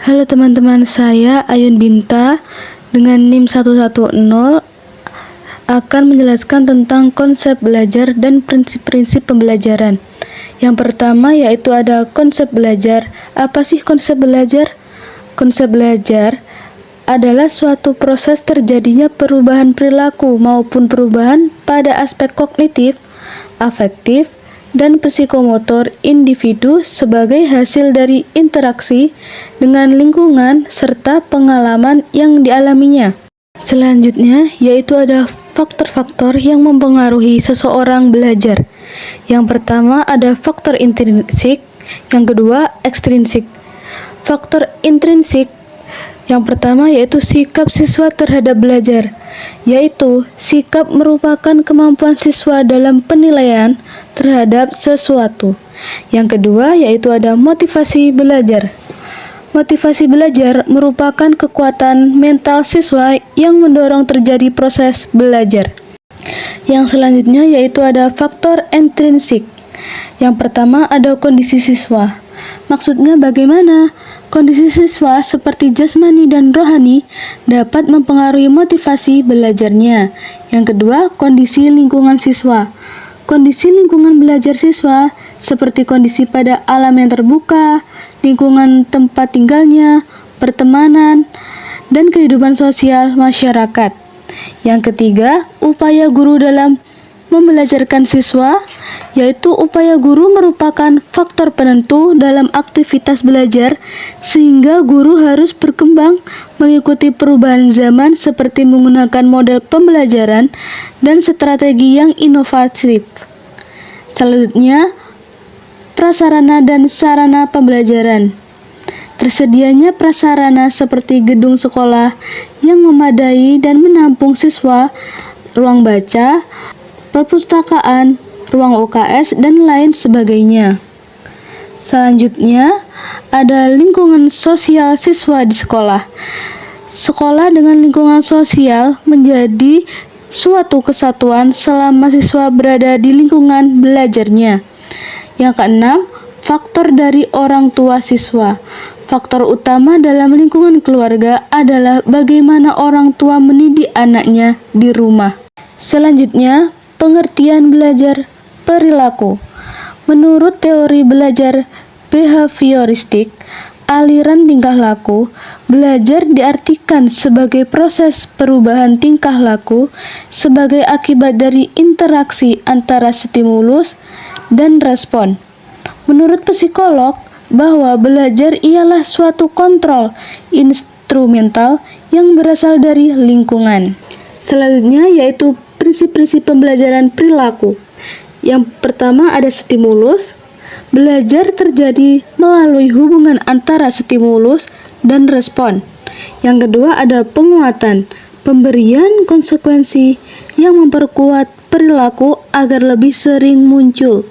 Halo teman-teman, saya Ayun Binta dengan NIM 110 akan menjelaskan tentang konsep belajar dan prinsip-prinsip pembelajaran. Yang pertama yaitu ada konsep belajar. Apa sih konsep belajar? Konsep belajar adalah suatu proses terjadinya perubahan perilaku maupun perubahan pada aspek kognitif, afektif, dan psikomotor individu sebagai hasil dari interaksi dengan lingkungan serta pengalaman yang dialaminya. Selanjutnya, yaitu ada faktor-faktor yang mempengaruhi seseorang belajar. Yang pertama ada faktor intrinsik, yang kedua ekstrinsik. Faktor intrinsik yang pertama yaitu sikap siswa terhadap belajar, yaitu sikap merupakan kemampuan siswa dalam penilaian terhadap sesuatu. Yang kedua yaitu ada motivasi belajar. Motivasi belajar merupakan kekuatan mental siswa yang mendorong terjadi proses belajar. Yang selanjutnya yaitu ada faktor intrinsik. Yang pertama ada kondisi siswa. Maksudnya bagaimana? Kondisi siswa seperti jasmani dan rohani dapat mempengaruhi motivasi belajarnya. Yang kedua, kondisi lingkungan siswa. Kondisi lingkungan belajar siswa seperti kondisi pada alam yang terbuka, lingkungan tempat tinggalnya, pertemanan, dan kehidupan sosial masyarakat. Yang ketiga, upaya guru dalam membelajarkan siswa, yaitu upaya guru merupakan faktor penentu dalam aktivitas belajar sehingga guru harus berkembang mengikuti perubahan zaman seperti menggunakan model pembelajaran dan strategi yang inovatif. Selanjutnya, prasarana dan sarana pembelajaran. Tersedianya prasarana seperti gedung sekolah yang memadai dan menampung siswa, ruang baca, perpustakaan, ruang UKS, dan lain sebagainya. Selanjutnya, ada lingkungan sosial siswa di sekolah. Sekolah dengan lingkungan sosial menjadi suatu kesatuan selama siswa berada di lingkungan belajarnya. Yang keenam, faktor dari orang tua siswa. Faktor utama dalam lingkungan keluarga adalah bagaimana orang tua mendidik anaknya di rumah. Selanjutnya, pengertian belajar perilaku. Menurut teori belajar behavioristik, aliran tingkah laku, belajar diartikan sebagai proses perubahan tingkah laku sebagai akibat dari interaksi antara stimulus dan respon. Menurut psikolog, bahwa belajar ialah suatu kontrol instrumental yang berasal dari lingkungan. Selanjutnya yaitu prinsip-prinsip pembelajaran perilaku. Yang pertama ada stimulus. Belajar terjadi melalui hubungan antara stimulus dan respon. Yang kedua ada penguatan. Pemberian konsekuensi yang memperkuat perilaku agar lebih sering muncul.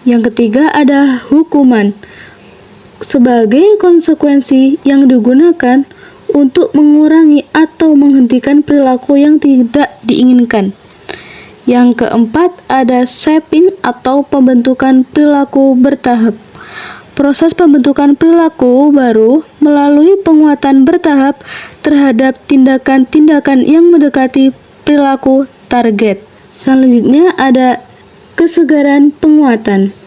Yang ketiga ada hukuman. Sebagai konsekuensi yang digunakan untuk mengurangi atau menghentikan perilaku yang tidak diinginkan. Yang keempat ada shaping atau pembentukan perilaku bertahap. Proses pembentukan perilaku baru melalui penguatan bertahap terhadap tindakan-tindakan yang mendekati perilaku target. Selanjutnya ada kesegaran penguatan.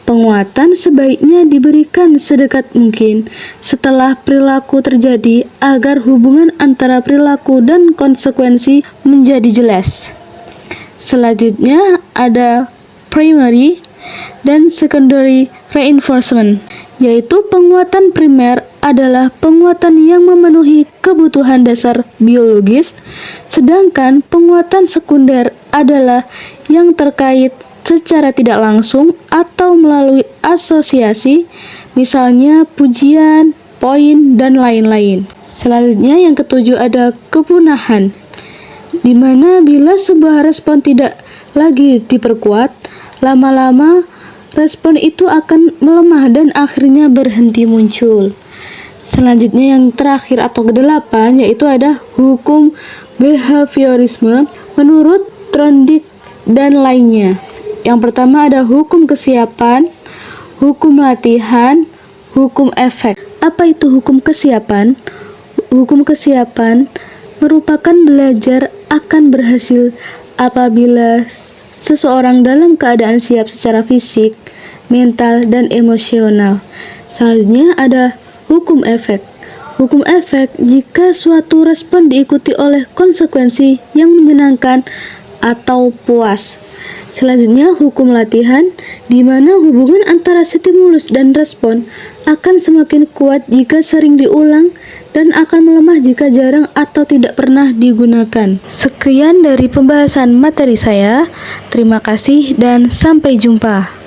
Penguatan sebaiknya diberikan sedekat mungkin setelah perilaku terjadi agar hubungan antara perilaku dan konsekuensi menjadi jelas. Selanjutnya ada primary dan secondary reinforcement, yaitu penguatan primer adalah penguatan yang memenuhi kebutuhan dasar biologis, sedangkan penguatan sekunder adalah yang terkait secara tidak langsung atau melalui asosiasi, misalnya pujian, poin, dan lain-lain. Selanjutnya yang ketujuh ada kepunahan, di mana bila sebuah respon tidak lagi diperkuat, lama-lama respon itu akan melemah dan akhirnya berhenti muncul. Selanjutnya yang terakhir atau kedelapan yaitu ada hukum behaviorisme menurut Trondijk dan lainnya. Yang pertama ada hukum kesiapan, hukum latihan, Hukum efek. Apa itu hukum kesiapan? Hukum kesiapan merupakan belajar akan berhasil apabila seseorang dalam keadaan siap secara fisik, mental, dan emosional. Selanjutnya ada hukum efek. Hukum efek jika suatu respon diikuti oleh konsekuensi yang menyenangkan atau puas. Selanjutnya, hukum latihan, di mana hubungan antara stimulus dan respon akan semakin kuat jika sering diulang dan akan melemah jika jarang atau tidak pernah digunakan. Sekian dari pembahasan materi saya. Terima kasih dan sampai jumpa.